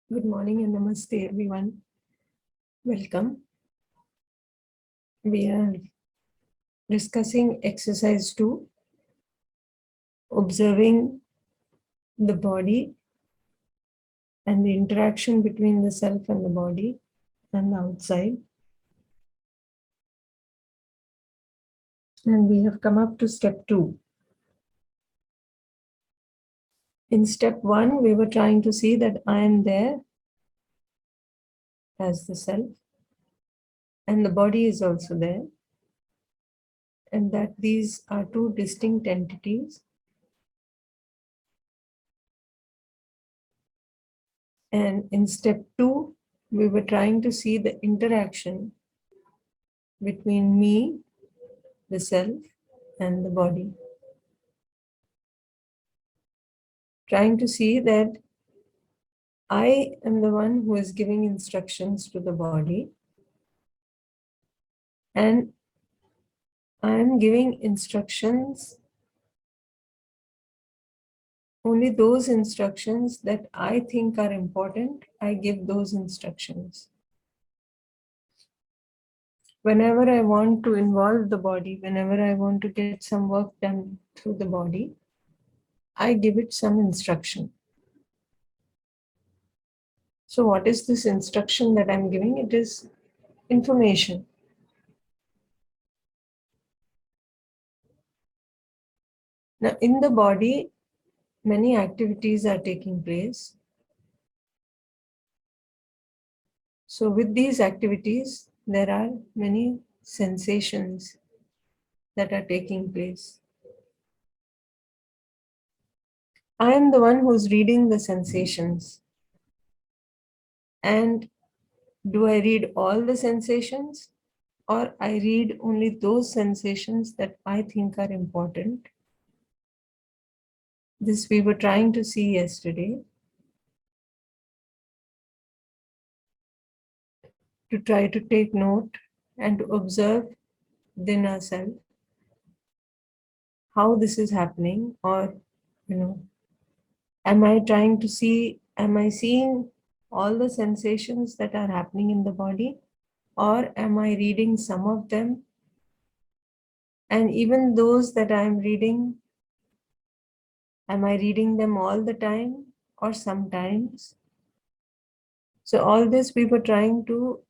Good morning and namaste, everyone. Welcome. We are discussing exercise 2, observing the body and the interaction between the self and the body and the outside. And we have come up to step 2. In step 1, we were trying to see that I am there as the self, and the body is also there, and that these are two distinct entities. And in step 2, we were trying to see the interaction between me, the self, and the body. Trying to see that I am the one who is giving instructions to the body, and I am giving instructions, only those instructions that I think are important, I give those instructions. Whenever I want to involve the body, whenever I want to get some work done through the body, I give it some instruction. So what is this instruction that I'm giving? It is information. Now, in the body, many activities are taking place. So with these activities, there are many sensations that are taking place. I am the one who's reading the sensations. And do I read all the sensations, or I read only those sensations that I think are important? This we were trying to see yesterday, to try to take note and to observe within ourselves how this is happening, or, am I trying to see, am I seeing all the sensations that are happening in the body, or am I reading some of them? And even those that I am reading, am I reading them all the time or sometimes? So all this we were trying to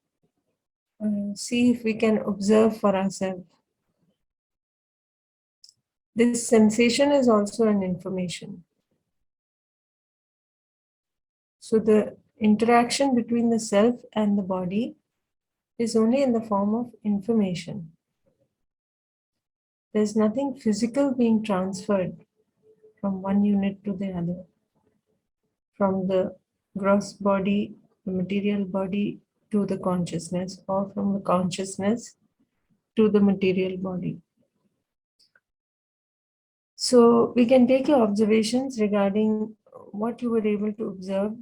see if we can observe for ourselves. This sensation is also an information. So the interaction between the self and the body is only in the form of information. There's nothing physical being transferred from one unit to the other, from the gross body, the material body, to the consciousness, or from the consciousness to the material body. So we can take your observations regarding what you were able to observe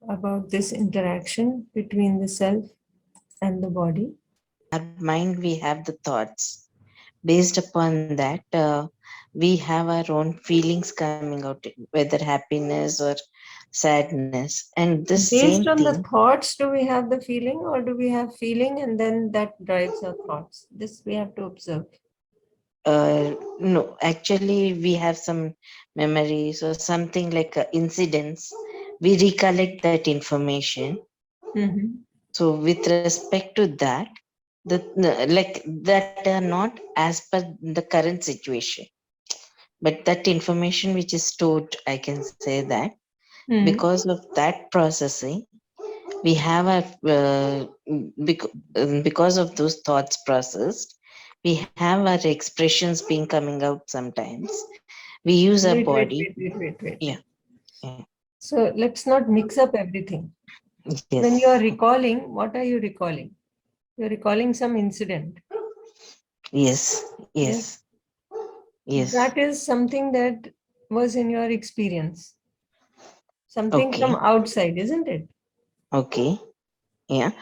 about this interaction between the self and the body. Our mind, we have the thoughts. Based upon that, we have our own feelings coming out, whether happiness or sadness. And this same Based on thing, the thoughts, do we have the feeling, or do we have feeling and then that drives our thoughts? This we have to observe. no, actually, we have some memories or something like incidents. We recollect that information. So, with respect to that, that are not as per the current situation, but that information which is stored, I can say that because of that processing, we have because of those thoughts processed, we have our expressions being coming out sometimes. We use our body. Wait. Yeah. So let's not mix up everything. When Yes. you are recalling, what are you recalling? You're recalling some incident. Yes. Yes. Yes. That is something that was in your experience. Something Okay. from outside, isn't it? Okay. Yeah. Are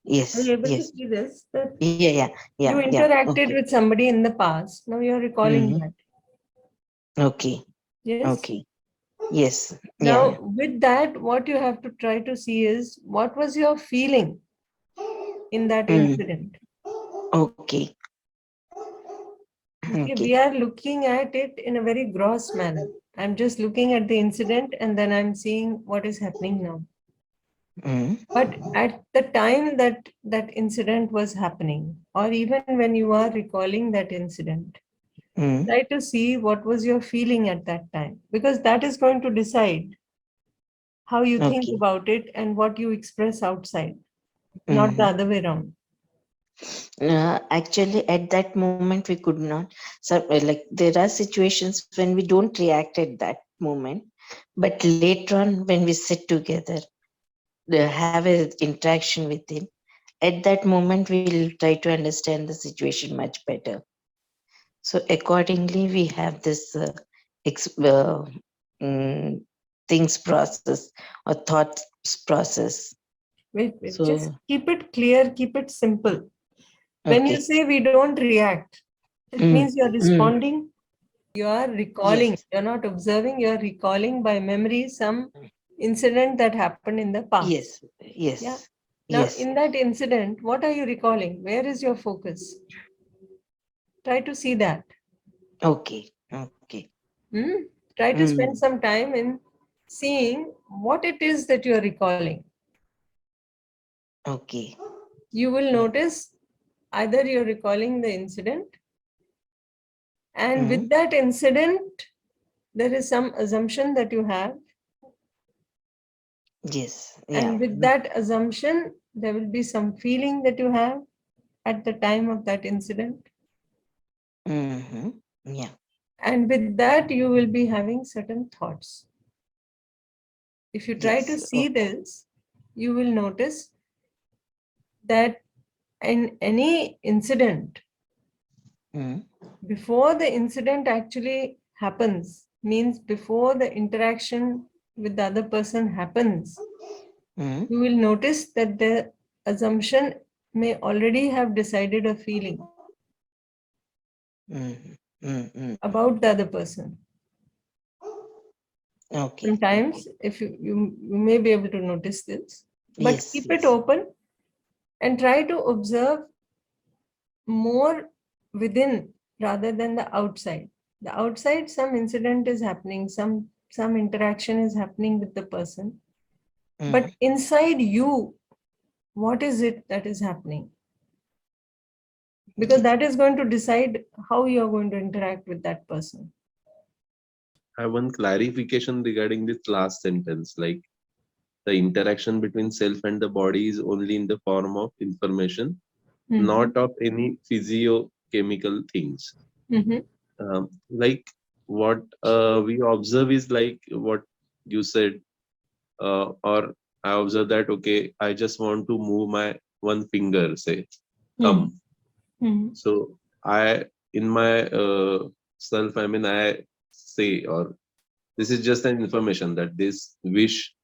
Yes. you able to Yes. see this? That Yeah. Yeah. Yeah. you Yeah. interacted Okay. with somebody in the past. Now you're recalling Mm-hmm. that. Okay. Yes? Okay. Yes. Yeah. Now, with that, what you have to try to see is what was your feeling in that Mm. incident. Okay. Okay, Okay. we are looking at it in a very gross manner. I'm just looking at the incident and then I'm seeing what is happening now. Mm. But at the time that that incident was happening, or even when you are recalling that incident, Mm. try to see what was your feeling at that time, because that is going to decide how you think Okay. about it and what you express outside, not the Mm. other way around. Actually, at that moment, we could not. So, like, there are situations when we don't react at that moment, but later on, when we sit together, have a interaction with him, at that moment, we'll try to understand the situation much better. So, accordingly, we have this ex- uh, mm, things process or thoughts process. Wait, just So, keep it clear, keep it simple. When you okay. say we don't react, it means Mm. you're Mm. responding, you are recalling, Yes. you're not observing, you're recalling by memory some incident that happened in the past. Yes. Yeah. Yes. Now, Yes. in that incident, what are you recalling? Where is your focus? Try to see that. Okay. Okay. Hmm? Try to spend Mm. some time in seeing what it is that you're recalling. Okay. You will notice either you're recalling the incident, and Mm. with that incident, there is some assumption that you have, Yes. Yeah. and with that assumption, there will be some feeling that you have at the time of that incident. Mm-hmm. Yeah. And with that, you will be having certain thoughts. If you try to Yes. see this, you will notice that in any incident, Mm. before the incident actually happens, means before the interaction with the other person happens, Mm. you will notice that the assumption may already have decided a feeling Mm. Mm. Mm. about the other person. Okay. Sometimes, if you may be able to notice this, but Yes. keep it Yes. open and try to observe more within rather than the outside. The outside, some incident is happening, some interaction is happening with the person, but Mm. inside you, what is it that is happening? Because Yes. that is going to decide how you are going to interact with that person. I have one clarification regarding this last sentence. Like the interaction between self and the body is only in the form of information, Mm-hmm. not of any physiochemical things. Mm-hmm. Like what we observe is like what you said, or I observe that okay, I just want to move my one finger, say Mm-hmm. thumb. So I in my self, I mean, I say or this is just an information that this wish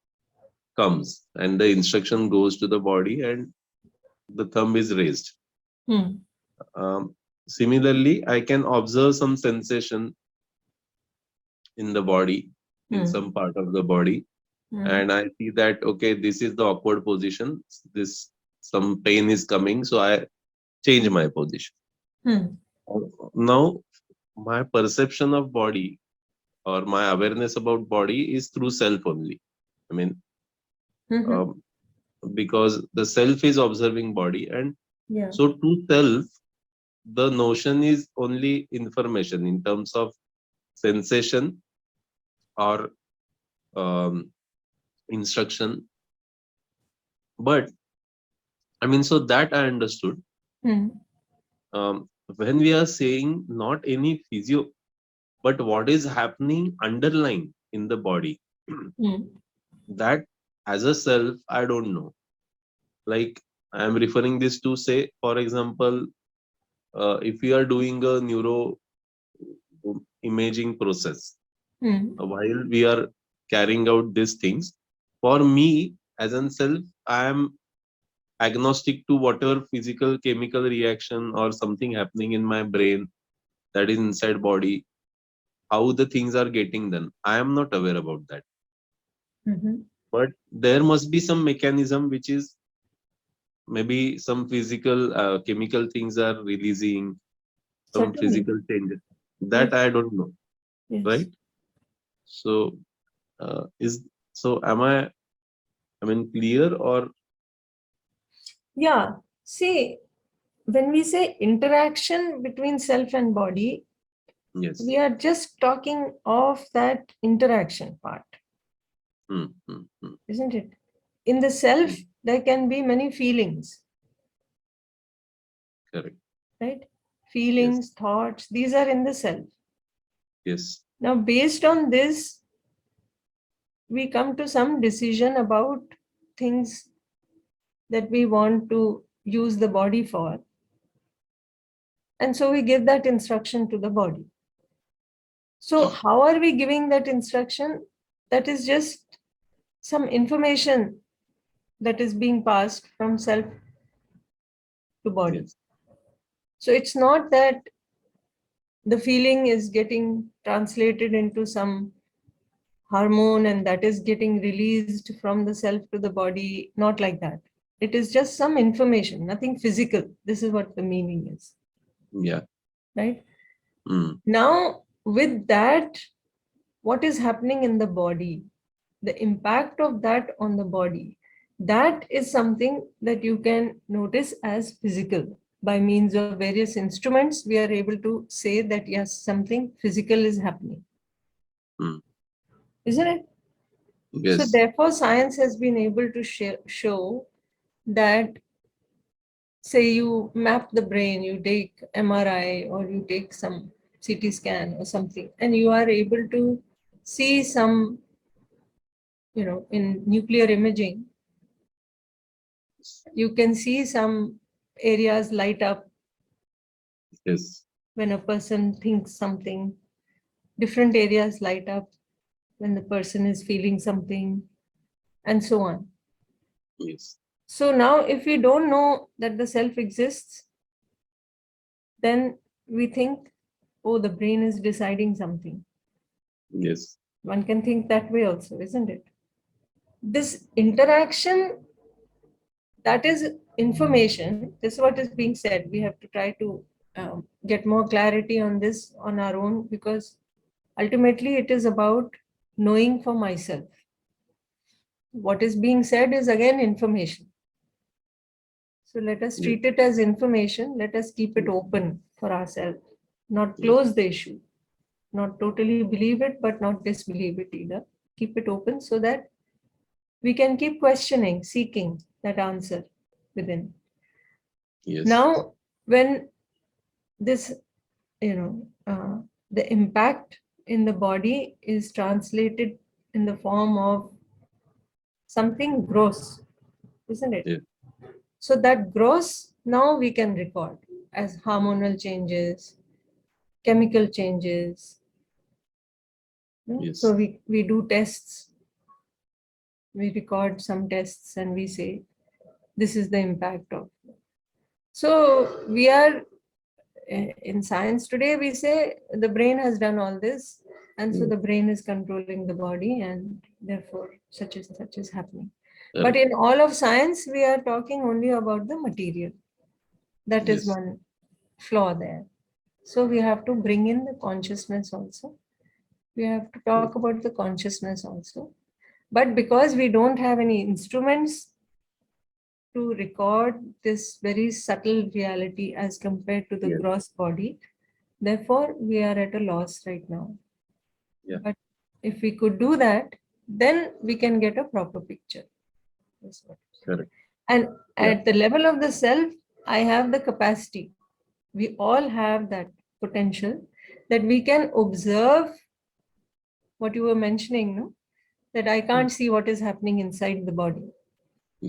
comes and the instruction goes to the body and the thumb is raised. Mm-hmm. Um, Similarly, I can observe some sensation in the body, in Mm-hmm. some part of the body, and I see that okay, this is the awkward position. This some pain is coming, so I change my position. Mm-hmm. Now, my perception of body or my awareness about body is through self only. I mean, Mm-hmm. um, because the self is observing body, and Yeah. so to self, the notion is only information in terms of sensation or um, instruction. But I mean, so that I understood. Mm-hmm. When we are saying not any physio, but what is happening underlying in the body, that as a self, I don't know. Like I am referring this to say, for example, if we are doing a neuro imaging process, Mm-hmm. while we are carrying out these things, for me as an self, I am agnostic to whatever physical chemical reaction or something happening in my brain that is inside body. how the things are getting done. I am not aware about that. Mhm. But there must be some mechanism which is maybe some physical, chemical things are releasing, some Certainly. physical changes. That Yes. I don't know, Yes. right? So, is so am I? I mean, clear or Yeah. See, when we say interaction between self and body, yes? we are just talking of that interaction part, Hmm, hmm, hmm, isn't it? In the self, hmm. there can be many feelings, Correct. right? Yes. Feelings, thoughts, these are in the self. Yes. Now, based on this, we come to some decision about things that we want to use the body for. And so we give that instruction to the body. So, how are we giving that instruction? That is just some information that is being passed from self to body. Yes. So, it's not that the feeling is getting translated into some hormone and that is getting released from the self to the body, not like that. It is just some information, nothing physical. This is what the meaning is, Yeah. right? Hmm. Now, with that, what is happening in the body, the impact of that on the body, that is something that you can notice as physical. By means of various instruments, we are able to say that yes, something physical is happening, Hmm. isn't it? So, Yes. therefore, science has been able to show that, say, you map the brain, you take MRI or you take some CT scan or something, and you are able to see some, in nuclear imaging, you can see some areas light up Yes. when a person thinks something, different areas light up when the person is feeling something, and so on. Yes. So now, if we don't know that the self exists, then we think, oh, the brain is deciding something. Yes. One can think that way also, isn't it? This interaction, that is information. This is what is being said. We have to try to get more clarity on this on our own, because ultimately it is about knowing for myself. What is being said is again information. So let us Yes. treat it as information. Let us keep it open for ourselves, not Yes. close the issue, not totally believe it, but not disbelieve it either. Keep it open so that we can keep questioning, seeking that answer within. Yes. Now, when this, you know, the impact in the body is translated in the form of something gross, isn't it? Yes. So that gross now we can record as hormonal changes, chemical changes. So Yes. we do tests, we record some tests, and we say this is the impact of. So we are in science today, we say the brain has done all this, and so Yes. the brain is controlling the body, and therefore such and such is happening. But Correct. in all of science, we are talking only about the material. That is Yes. one flaw there. So we have to bring in the consciousness also. We have to Yes. talk about the consciousness also. But because we don't have any instruments to record this very subtle reality as compared to the Yes. gross body, therefore we are at a loss right now. Yeah. But if we could do that, then we can get a proper picture. That's what I'm saying. Correct. And Yeah. at the level of the self, I have the capacity. We all have that potential that we can observe what you were mentioning, no? That I Hmm. can't see what is happening inside the body.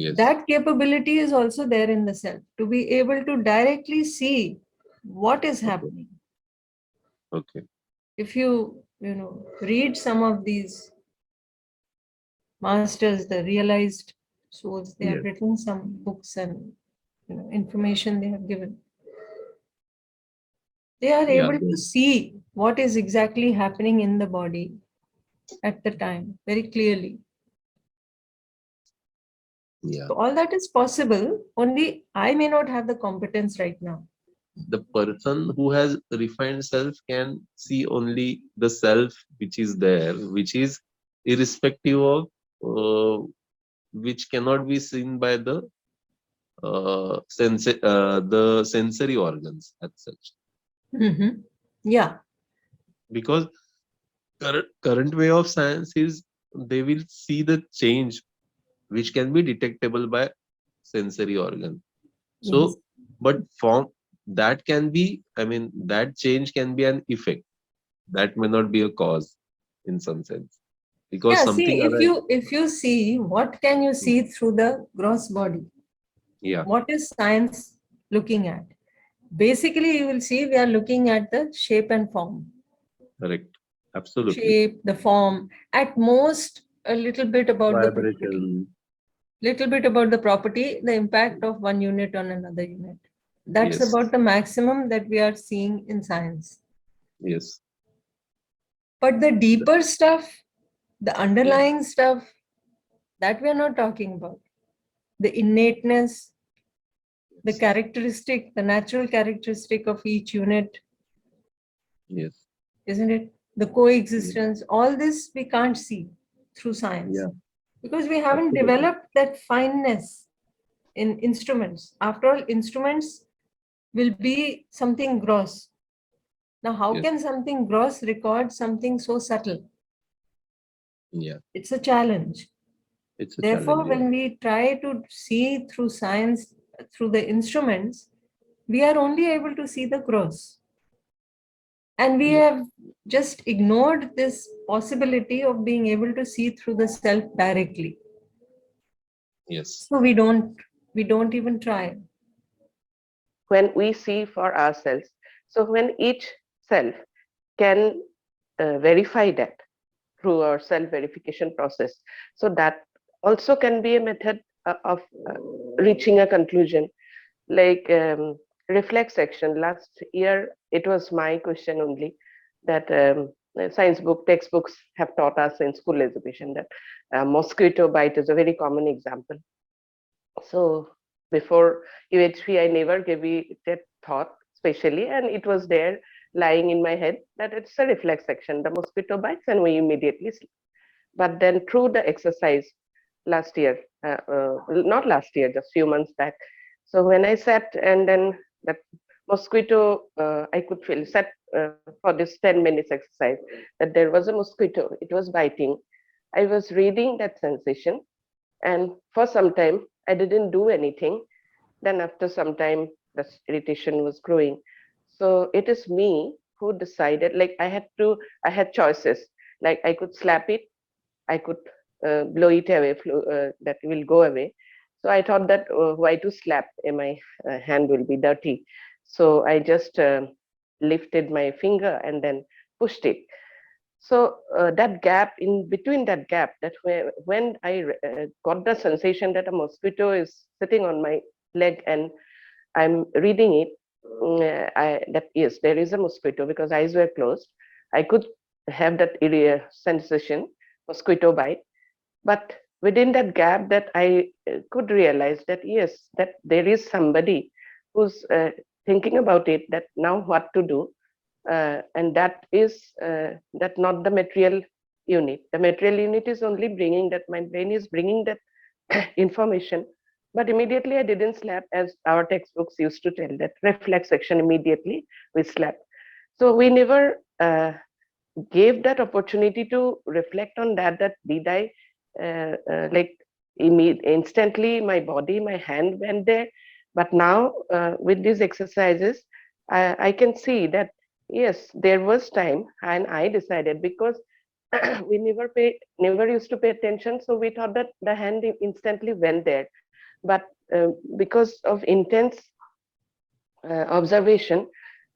Yes. That capability is also there in the self to be able to directly see what is Okay. happening. Okay. If you read some of these masters, the realized souls, they have Yes. written some books and information they have given. They are Yeah. able to see what is exactly happening in the body at the time very clearly. Yeah. So all that is possible, only I may not have the competence right now. The person who has refined self can see only the self which is there, which is irrespective of which cannot be seen by the sensory organs as such. Mm-hmm. Yeah. Because current way of science is they will see the change which can be detectable by sensory organ. Yes. So, but from that can be, I mean, that change can be an effect. That may not be a cause in some sense. Because Yeah, something see, arrives. if you see, what can you see through the gross body? Yeah, What is science looking at? Basically, you will see we are looking at the shape and form. correct. Absolutely. Shape, the form, at most a little bit about the property. Vibration. Little bit about the property, the impact of one unit on another unit. That's Yes, about the maximum that we are seeing in science. yes. But the Th- deeper stuff, the Yeah, underlying stuff, that we are not talking about. The innateness, the yes, characteristic, the natural characteristic of each unit, yes. isn't it? The Yeah, coexistence, all this we can't see through science yeah, because we haven't absolutely. developed that fineness in instruments. After all, instruments will be something gross. Now, how Yes, can something gross record something so subtle? yeah. It's a challenge. It's a challenge. Therefore, Yeah, when we try to see through science, through the instruments, we are only able to see the gross. And we yeah, have just ignored this possibility of being able to see through the self directly. yes, So we don't even try. When we see for ourselves. So when each self can verify that through our self-verification process, so that also can be a method of reaching a conclusion. Like reflex action. Last year, it was my question only that science book textbooks have taught us in school education that mosquito bite is a very common example. So before UHP, I never gave it a thought, specially, and it was there lying in my head that it's a reflex action. The mosquito bites, and we immediately sleep. But then through the exercise last year, not last year, just few months back. So when I sat and then that mosquito, I could feel sat for this 10 minutes exercise that there was a mosquito. It was biting. I was reading that sensation, and for some time I didn't do anything. Then after some time, the irritation was growing. So it is me who decided, like I had choices. Like I could slap it, I could blow it away, that will go away. So I thought that why to slap? My hand will be dirty. So I just lifted my finger and then pushed it. So that gap, in between that gap, that when I got the sensation that a mosquito is sitting on my leg and I'm reading it, that yes, there is a mosquito because eyes were closed. I could have that sensation, mosquito bite. But within that gap, that I could realize that yes, that there is somebody who's thinking about it. That now what to do, and that is that not the material unit. The material unit is only bringing that, my brain is bringing that information. But immediately I didn't slap, as our textbooks used to tell, that reflex action, immediately we slap. So we never gave that opportunity to reflect on that, that did I like instantly my body, my hand went there. But now with these exercises, I can see that yes, there was time and I decided, because we never used to pay attention, so we thought that the hand instantly went there. But because of intense observation,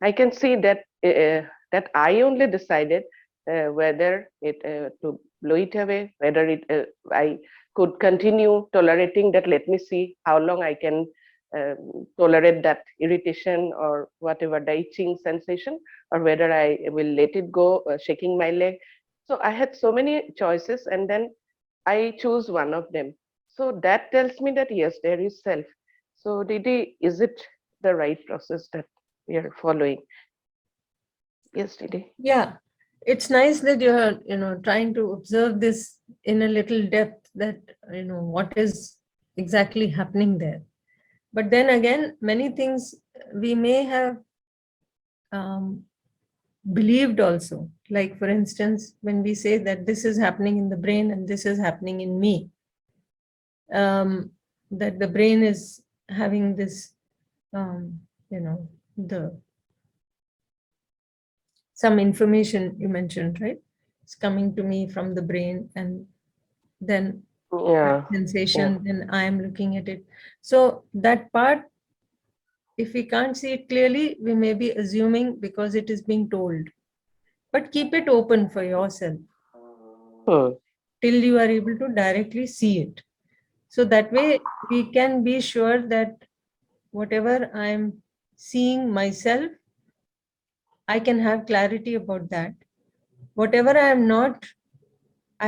I can see that that I only decided whether it to blow it away, whether it I could continue tolerating that. Let me see how long I can tolerate that irritation or whatever, the itching sensation, or whether I will let it go, shaking my leg. So I had so many choices, and then I choose one of them. So that tells me that yes, there is self. So Didi, is it the right process that we are following? Yes, Didi. Yeah, it's nice that you're, trying to observe this in a little depth, that, what is exactly happening there. But then again, many things we may have believed also. Like, for instance, when we say that this is happening in the brain and this is happening in me, that the brain is having this, the some information you mentioned, right? It's coming to me from the brain, and then Yeah. sensation, then I am looking at it. So that part, if we can't see it clearly, we may be assuming because it is being told. But keep it open for yourself till you are able to directly see it. So that way we can be sure that whatever I'm seeing myself, I can have clarity about that. Whatever I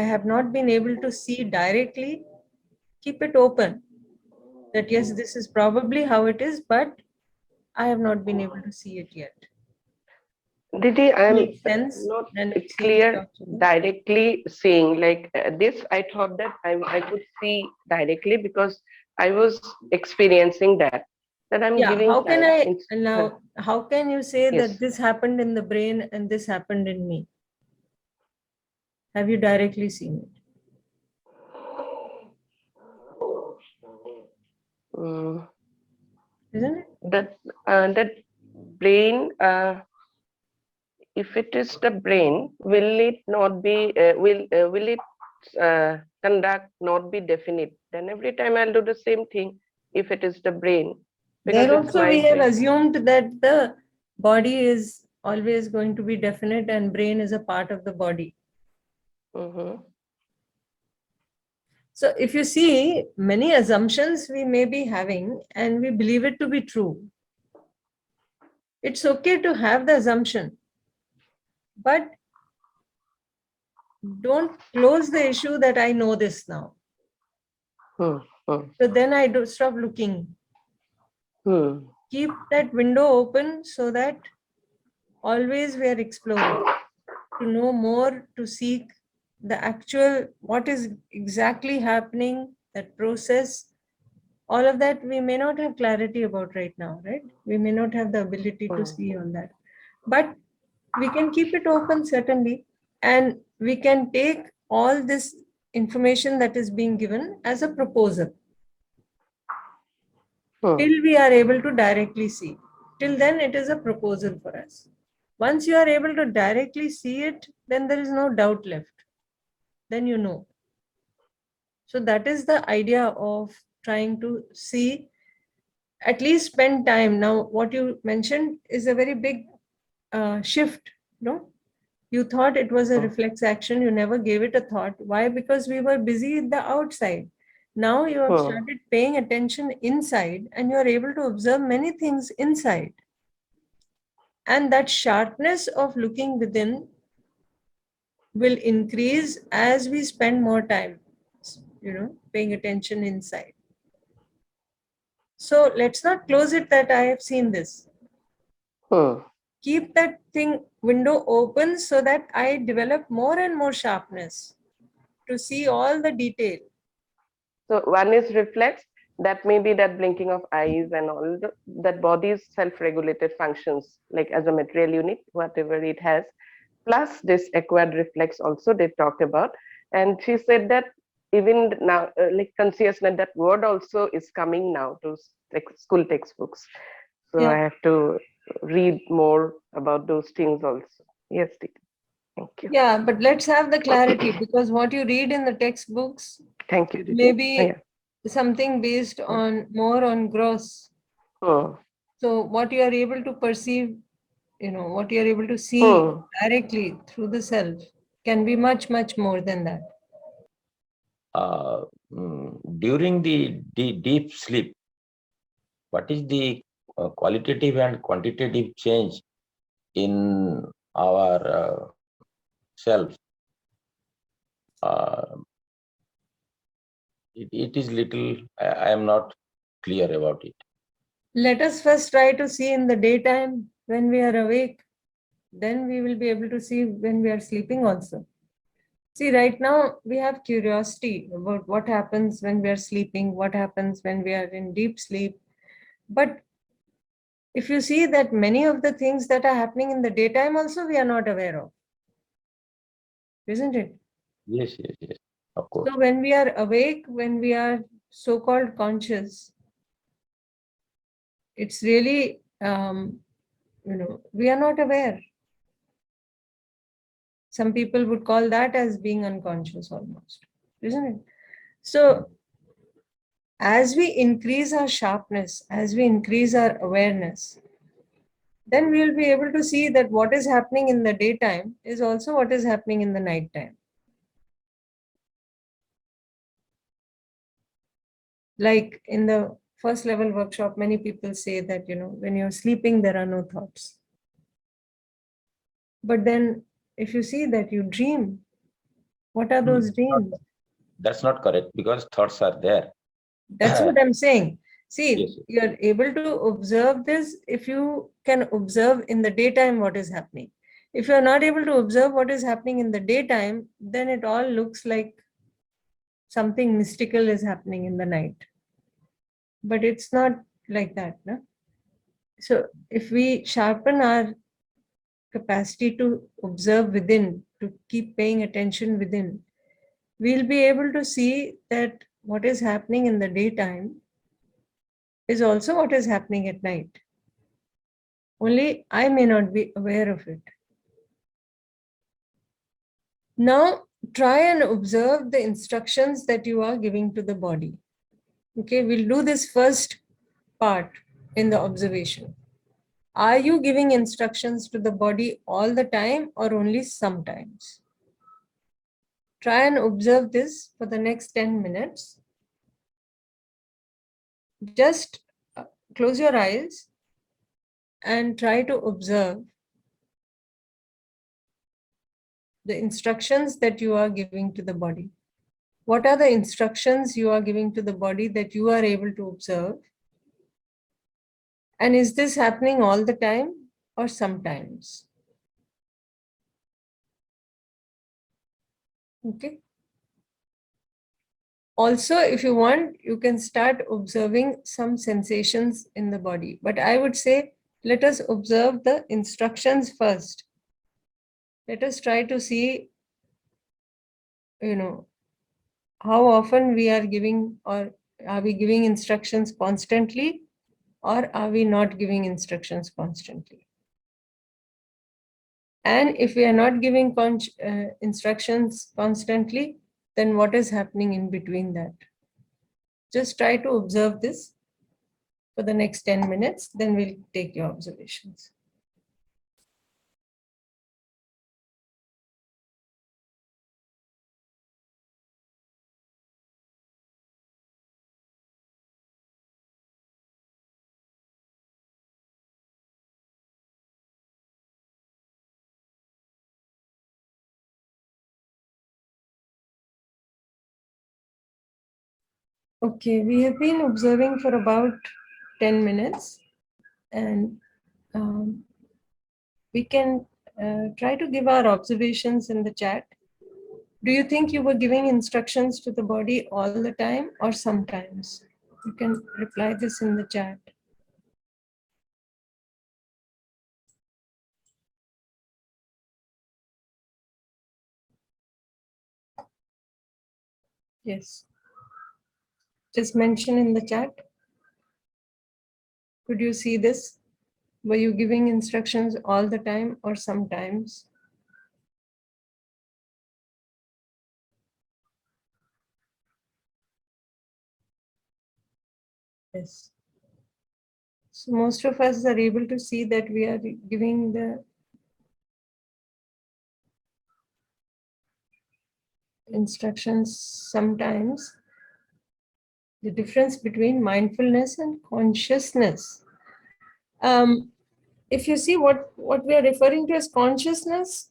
have not been able to see directly, keep it open. That yes, this is probably how it is, but I have not been able to see it yet. Didi, I'm Makes sense? not Then it seems clear logical. directly seeing like this. I thought that I could see directly because I was experiencing that. That I'm Yeah, giving how can time. I now? How can you say that Yes. this happened in the brain and this happened in me? Have you directly seen it? Mm, Isn't it? that brain. If it is the brain, will it not be? Will it conduct not be definite? Then every time I'll do the same thing. If it is the brain, because There it's also my we have brain. assumed that the body is always going to be definite and brain is a part of the body. Mm-hmm. So if you see, many assumptions we may be having and we believe it to be true. It's okay to have the assumption, but don't close the issue that I know this now. Mm-hmm. So then I do stop looking. Keep that window open so that always we are exploring to know more, to seek the actual, what is exactly happening, that process. All of that we may not have clarity about right now, right? We may not have the ability to see all that. But we can keep it open, certainly. And we can take all this information that is being given as a proposal till we are able to directly see. Till then, it is a proposal for us. Once you are able to directly see it, then there is no doubt left. Then you know. So that is the idea of trying to see, at least spend time. Now, what you mentioned is a very big shift, no? You thought it was a reflex action, you never gave it a thought. Why? Because we were busy at the outside. Now you have started paying attention inside and you are able to observe many things inside. And that sharpness of looking within will increase as we spend more time, paying attention inside. So let's not close it that I have seen this. Keep that thing window open so that I develop more and more sharpness to see all the detail. So one is reflex, that may be that blinking of eyes and all that body's self-regulated functions, like as a material unit, whatever it has, plus this acquired reflex also they talked about. And she said that even now, like consciousness, that word also is coming now to school textbooks. So Yeah. I have to read more about those things also. Yes, thank you. Yeah, but let's have the clarity, because what you read in the textbooks Thank you, Didi. may be Yeah. something based on more on gross. So what you are able to perceive, what you are able to see directly through the self can be much, much more than that. During the deep sleep, what is the qualitative and quantitative change in our self? Uh, it is little, I am not clear about it. Let us first try to see in the daytime when we are awake. Then we will be able to see when we are sleeping also. See, right now we have curiosity about what happens when we are sleeping, what happens when we are in deep sleep. But if you see that many of the things that are happening in the daytime also we are not aware of, isn't it? Yes, yes, yes, of course. So when we are awake, when we are so-called conscious, it's really, we are not aware. Some people would call that as being unconscious almost, isn't it? So as we increase our sharpness, as we increase our awareness, then we will be able to see that what is happening in the daytime is also what is happening in the nighttime. Like in the first level workshop, many people say that, when you're sleeping, there are no thoughts. But then if you see that you dream, what are those dreams? That's not correct because thoughts are there. That's what I'm saying. See, Yes, you're able to observe this if you can observe in the daytime what is happening. If you're not able to observe what is happening in the daytime, then it all looks like something mystical is happening in the night. But it's not like that. No? So if we sharpen our capacity to observe within, to keep paying attention within, we'll be able to see that what is happening in the daytime is also what is happening at night. Only I may not be aware of it. Now, try and observe the instructions that you are giving to the body. Okay, we'll do this first part in the observation. Are you giving instructions to the body all the time or only sometimes? Try and observe this for the next 10 minutes. Just close your eyes and try to observe the instructions that you are giving to the body. What are the instructions you are giving to the body that you are able to observe? And is this happening all the time or sometimes? Okay. Also, if you want, you can start observing some sensations in the body. But I would say, let us observe the instructions first. Let us try to see, how often we are giving, or are we giving instructions constantly, or are we not giving instructions constantly? And if we are not giving instructions constantly, then what is happening in between that? Just try to observe this for the next 10 minutes, then we'll take your observations. Okay, we have been observing for about 10 minutes, and we can try to give our observations in the chat. Do you think you were giving instructions to the body all the time or sometimes? You can reply this in the chat. Yes. Just mention in the chat. Could you see this? Were you giving instructions all the time or sometimes? Yes. So most of us are able to see that we are giving the instructions sometimes. the difference between mindfulness and consciousness. If you see what we are referring to as consciousness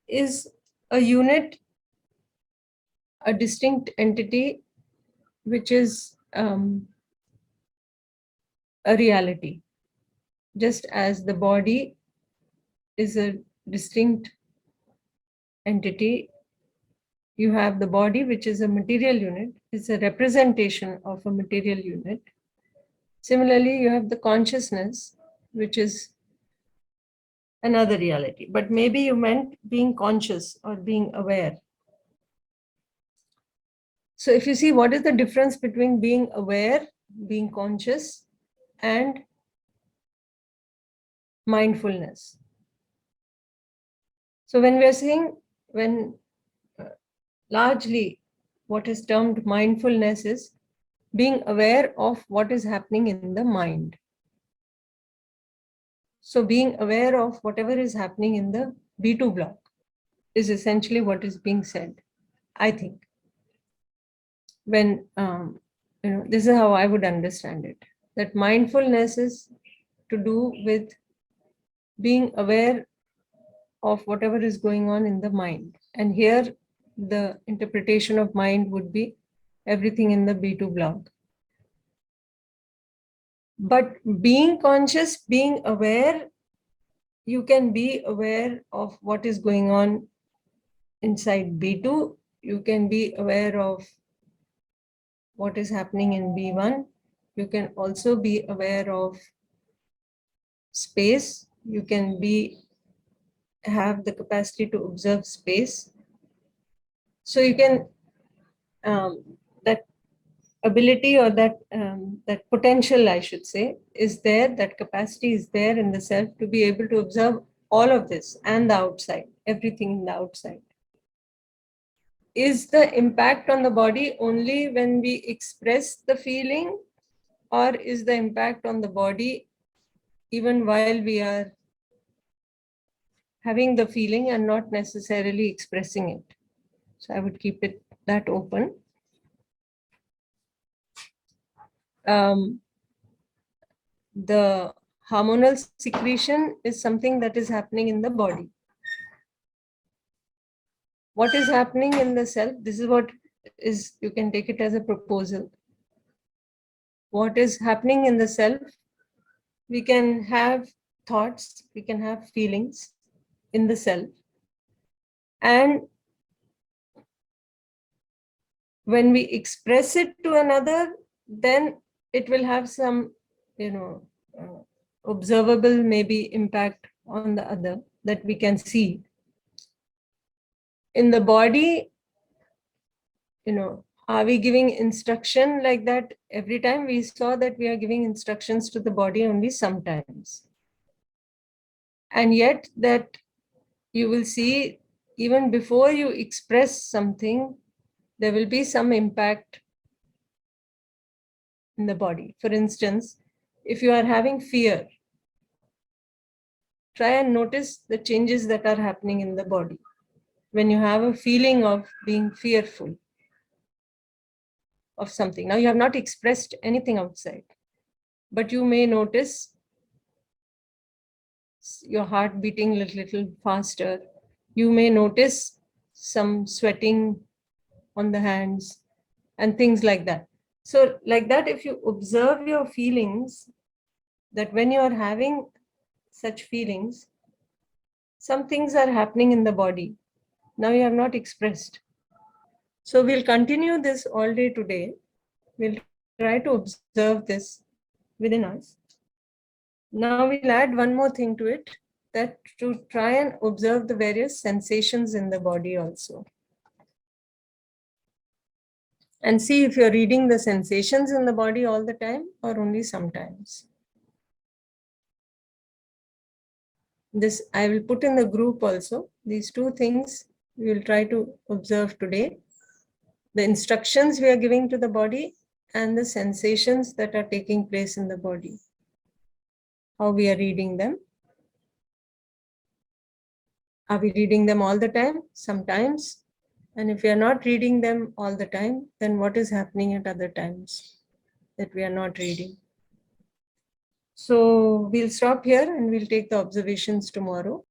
is a unit, a distinct entity, which is a reality, just as the body is a distinct entity. You have the body, which is a material unit, it's a representation of a material unit. Similarly, you have the consciousness, which is another reality. But maybe you meant being conscious or being aware. So if you see, what is the difference between being aware, being conscious, and mindfulness? So when we are saying, largely what is termed mindfulness is being aware of what is happening in the mind. So being aware of whatever is happening in the B2 block is essentially what is being said, I think. When, this is how I would understand it, that mindfulness is to do with being aware of whatever is going on in the mind. And here, the interpretation of mind would be everything in the B2 block. But being conscious, being aware, you can be aware of what is going on inside B2. You can be aware of what is happening in B1. You can also be aware of space. You can have the capacity to observe space. So you can, that ability or that potential, I should say, is there, that capacity is there in the self to be able to observe all of this and the outside, everything in the outside. Is the impact on the body only when we express the feeling, or is the impact on the body even while we are having the feeling and not necessarily expressing it? So I would keep that open. The hormonal secretion is something that is happening in the body. What is happening in the self? This is what is, you can take it as a proposal. What is happening in the self? We can have thoughts, we can have feelings in the self. And when we express it to another, then it will have some, observable maybe impact on the other that we can see. In the body, are we giving instruction like that every time? We saw that we are giving instructions to the body only sometimes. And yet that you will see, even before you express something, there will be some impact in the body. For instance, if you are having fear, try and notice the changes that are happening in the body. When you have a feeling of being fearful of something, now you have not expressed anything outside, but you may notice your heart beating a little faster. You may notice some sweating on the hands and things like that. So like that, if you observe your feelings, that when you are having such feelings, some things are happening in the body. Now you have not expressed. So we'll continue this all day today. We'll try to observe this within us. Now we'll add one more thing to it, that to try and observe the various sensations in the body also. And see if you're reading the sensations in the body all the time or only sometimes. This I will put in the group also. These two things we will try to observe today. The instructions we are giving to the body and the sensations that are taking place in the body. How we are reading them. Are we reading them all the time? Sometimes. And if we are not reading them all the time, then what is happening at other times that we are not reading? So we'll stop here and we'll take the observations tomorrow.